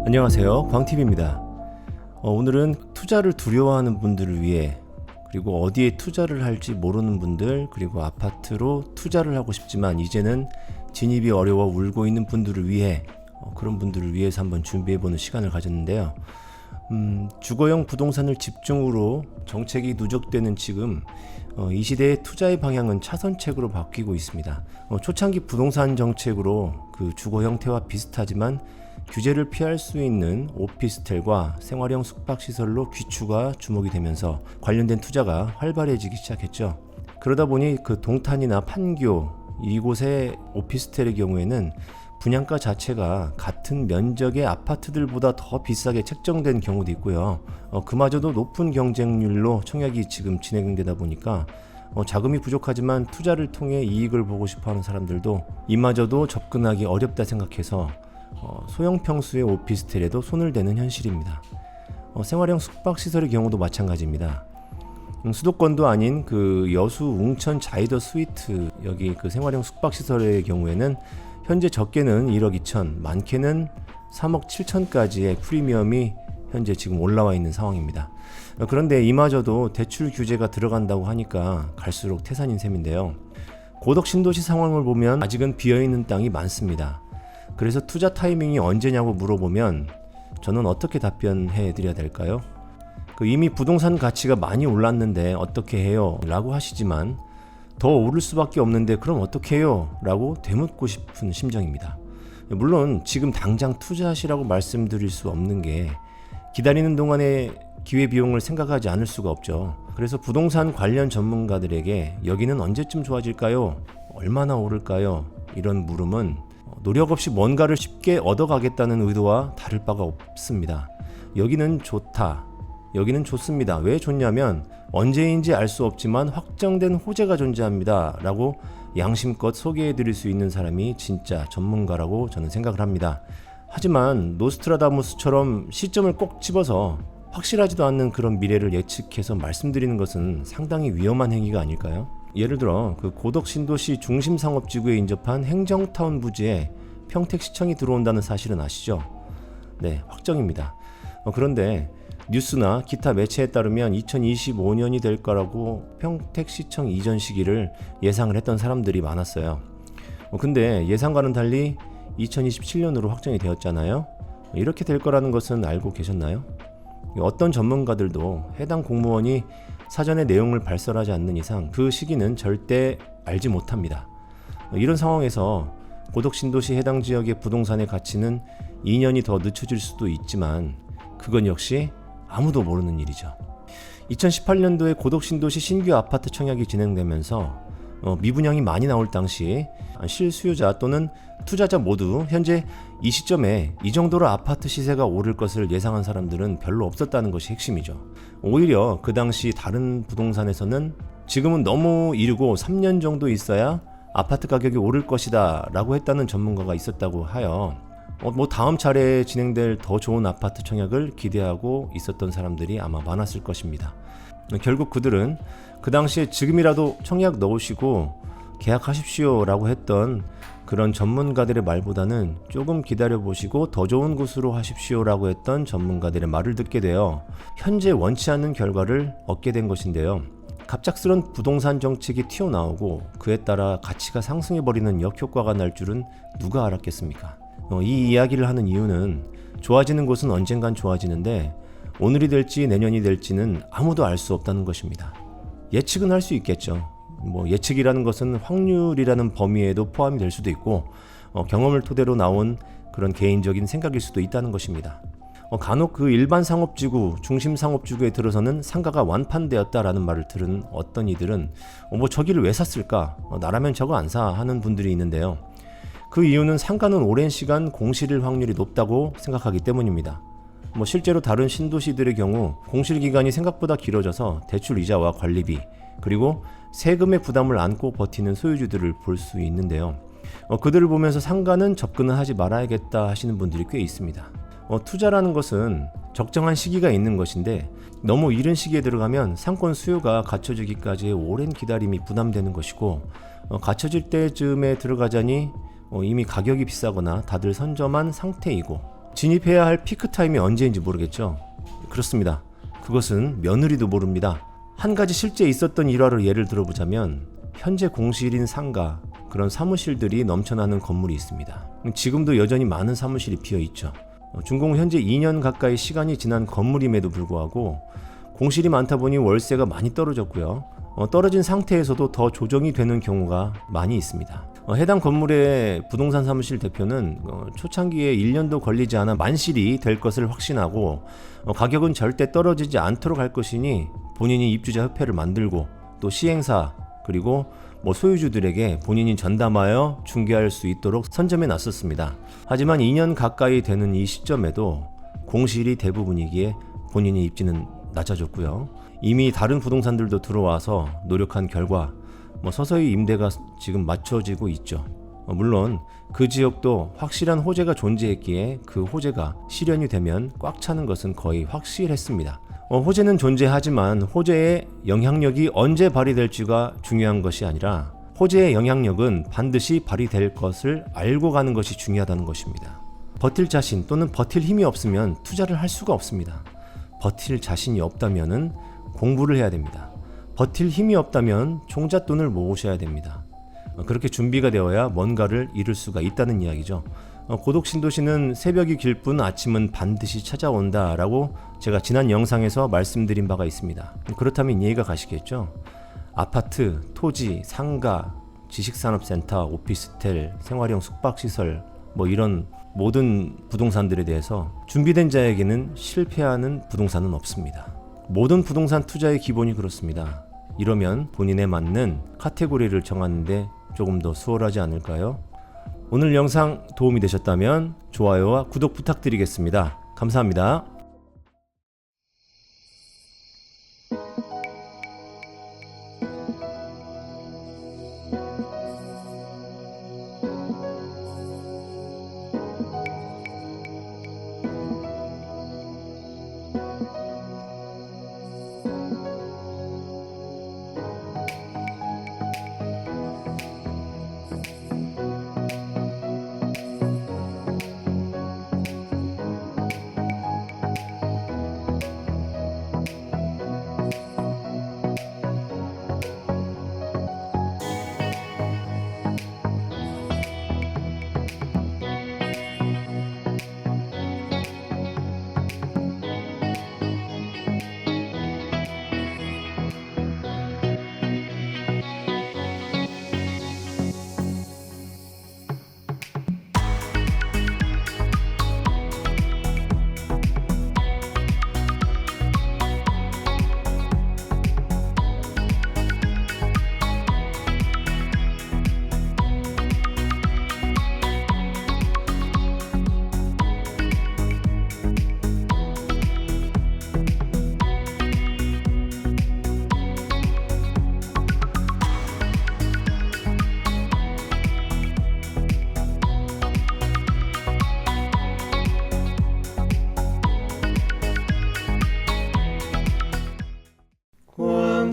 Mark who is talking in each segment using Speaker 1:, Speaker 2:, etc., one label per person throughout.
Speaker 1: 안녕하세요, 광TV입니다. 오늘은 투자를 두려워하는 분들을 위해, 그리고 어디에 투자를 할지 모르는 분들, 그리고 아파트로 투자를 하고 싶지만 이제는 진입이 어려워 울고 있는 분들을 위해, 그런 분들을 위해서 한번 준비해보는 시간을 가졌는데요. 주거용 부동산을 집중으로 정책이 누적되는 지금 이 시대의 투자의 방향은 차선책으로 바뀌고 있습니다. 초창기 부동산 정책으로 그 주거 형태와 비슷하지만 규제를 피할 수 있는 오피스텔과 생활형 숙박시설로 귀추가 주목이 되면서 관련된 투자가 활발해지기 시작했죠. 그러다 보니 그 동탄이나 판교 이곳의 오피스텔의 경우에는 분양가 자체가 같은 면적의 아파트들보다 더 비싸게 책정된 경우도 있고요. 그마저도 높은 경쟁률로 청약이 지금 진행되다 보니까 자금이 부족하지만 투자를 통해 이익을 보고 싶어하는 사람들도 이마저도 접근하기 어렵다 생각해서 소형 평수의 오피스텔에도 손을 대는 현실입니다. 생활형 숙박시설의 경우도 마찬가지입니다. 수도권도 아닌 그 여수 웅천 자이더 스위트 여기 그 생활형 숙박시설의 경우에는 현재 적게는 1억 2천, 많게는 3억 7천까지의 프리미엄이 현재 지금 올라와 있는 상황입니다. 그런데 이마저도 대출 규제가 들어간다고 하니까 갈수록 태산인 셈인데요. 고덕 신도시 상황을 보면 아직은 비어있는 땅이 많습니다. 그래서 투자 타이밍이 언제냐고 물어보면 저는 어떻게 답변해 드려야 될까요? 이미 부동산 가치가 많이 올랐는데 어떻게 해요? 라고 하시지만 더 오를 수밖에 없는데 그럼 어떻게 해요? 라고 되묻고 싶은 심정입니다. 물론 지금 당장 투자하시라고 말씀드릴 수 없는 게 기다리는 동안의 기회비용을 생각하지 않을 수가 없죠. 그래서 부동산 관련 전문가들에게 여기는 언제쯤 좋아질까요? 얼마나 오를까요? 이런 물음은 노력 없이 뭔가를 쉽게 얻어가겠다는 의도와 다를 바가 없습니다. 여기는 좋다. 여기는 좋습니다. 왜 좋냐면 언제인지 알 수 없지만 확정된 호재가 존재합니다. 라고 양심껏 소개해드릴 수 있는 사람이 진짜 전문가라고 저는 생각을 합니다. 하지만 노스트라다무스처럼 시점을 꼭 집어서 확실하지도 않는 그런 미래를 예측해서 말씀드리는 것은 상당히 위험한 행위가 아닐까요? 예를 들어 그 고덕 신도시 중심 상업지구에 인접한 행정타운 부지에 평택시청이 들어온다는 사실은 아시죠? 네, 확정입니다. 그런데 뉴스나 기타 매체에 따르면 2025년이 될 거라고 평택시청 이전 시기를 예상을 했던 사람들이 많았어요. 근데 예상과는 달리 2027년으로 확정이 되었잖아요. 이렇게 될 거라는 것은 알고 계셨나요? 어떤 전문가들도 해당 공무원이 사전에 내용을 발설하지 않는 이상 그 시기는 절대 알지 못합니다. 이런 상황에서 고덕 신도시 해당 지역의 부동산의 가치는 2년이 더 늦춰질 수도 있지만 그건 역시 아무도 모르는 일이죠. 2018년도에 고덕 신도시 신규 아파트 청약이 진행되면서 미분양이 많이 나올 당시 실수요자 또는 투자자 모두 현재 이 시점에 이 정도로 아파트 시세가 오를 것을 예상한 사람들은 별로 없었다는 것이 핵심이죠. 오히려 그 당시 다른 부동산에서는 지금은 너무 이르고 3년 정도 있어야 아파트 가격이 오를 것이다 라고 했다는 전문가가 있었다고 하여 다음 차례에 진행될 더 좋은 아파트 청약을 기대하고 있었던 사람들이 아마 많았을 것입니다. 결국 그들은 그 당시에 지금이라도 청약 넣으시고 계약하십시오 라고 했던 그런 전문가들의 말보다는 조금 기다려보시고 더 좋은 곳으로 하십시오 라고 했던 전문가들의 말을 듣게 되어 현재 원치 않는 결과를 얻게 된 것인데요. 갑작스런 부동산 정책이 튀어나오고 그에 따라 가치가 상승해버리는 역효과가 날 줄은 누가 알았겠습니까? 이 이야기를 하는 이유는 좋아지는 곳은 언젠간 좋아지는데 오늘이 될지 내년이 될지는 아무도 알 수 없다는 것입니다. 예측은 할 수 있겠죠. 예측이라는 것은 확률이라는 범위에도 포함이 될 수도 있고 경험을 토대로 나온 그런 개인적인 생각일 수도 있다는 것입니다. 간혹 그 일반 상업지구, 중심 상업지구에 들어서는 상가가 완판되었다라는 말을 들은 어떤 이들은 저기를 왜 샀을까? 나라면 저거 안 사 하는 분들이 있는데요. 그 이유는 상가는 오랜 시간 공실일 확률이 높다고 생각하기 때문입니다. 실제로 다른 신도시들의 경우 공실 기간이 생각보다 길어져서 대출 이자와 관리비 그리고 세금의 부담을 안고 버티는 소유주들을 볼 수 있는데요. 그들을 보면서 상가는 접근을 하지 말아야겠다 하시는 분들이 꽤 있습니다. 투자라는 것은 적정한 시기가 있는 것인데 너무 이른 시기에 들어가면 상권 수요가 갖춰지기까지의 오랜 기다림이 부담되는 것이고 갖춰질 때쯤에 들어가자니 이미 가격이 비싸거나 다들 선점한 상태이고 진입해야 할 피크 타임이 언제인지 모르겠죠. 그렇습니다. 그것은 며느리도 모릅니다. 한 가지 실제 있었던 일화를 예를 들어보자면 현재 공실인 상가, 그런 사무실들이 넘쳐나는 건물이 있습니다. 지금도 여전히 많은 사무실이 비어있죠. 준공후 현재 2년 가까이 시간이 지난 건물임에도 불구하고 공실이 많다 보니 월세가 많이 떨어졌고요. 떨어진 상태에서도 더 조정이 되는 경우가 많이 있습니다. 해당 건물의 부동산 사무실 대표는 초창기에 1년도 걸리지 않아 만실이 될 것을 확신하고 가격은 절대 떨어지지 않도록 할 것이니 본인이 입주자 협회를 만들고 또 시행사 그리고 소유주들에게 본인이 전담하여 중개할 수 있도록 선점해 놨었습니다. 하지만 2년 가까이 되는 이 시점에도 공실이 대부분이기에 본인의 입지는 낮아졌고요. 이미 다른 부동산들도 들어와서 노력한 결과 서서히 임대가 지금 맞춰지고 있죠. 물론 그 지역도 확실한 호재가 존재했기에 그 호재가 실현이 되면 꽉 차는 것은 거의 확실했습니다. 호재는 존재하지만 호재의 영향력이 언제 발휘될지가 중요한 것이 아니라 호재의 영향력은 반드시 발휘될 것을 알고 가는 것이 중요하다는 것입니다. 버틸 자신 또는 버틸 힘이 없으면 투자를 할 수가 없습니다. 버틸 자신이 없다면 공부를 해야 됩니다. 버틸 힘이 없다면 종잣돈을 모으셔야 됩니다. 그렇게 준비가 되어야 뭔가를 이룰 수가 있다는 이야기죠. 고독신도시는 새벽이 길 뿐 아침은 반드시 찾아온다 라고 제가 지난 영상에서 말씀드린 바가 있습니다. 그렇다면 이해가 가시겠죠? 아파트, 토지, 상가, 지식산업센터, 오피스텔, 생활형 숙박시설 이런 모든 부동산들에 대해서 준비된 자에게는 실패하는 부동산은 없습니다. 모든 부동산 투자의 기본이 그렇습니다. 이러면 본인에 맞는 카테고리를 정하는데 조금 더 수월하지 않을까요? 오늘 영상 도움이 되셨다면 좋아요와 구독 부탁드리겠습니다. 감사합니다.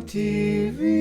Speaker 1: TV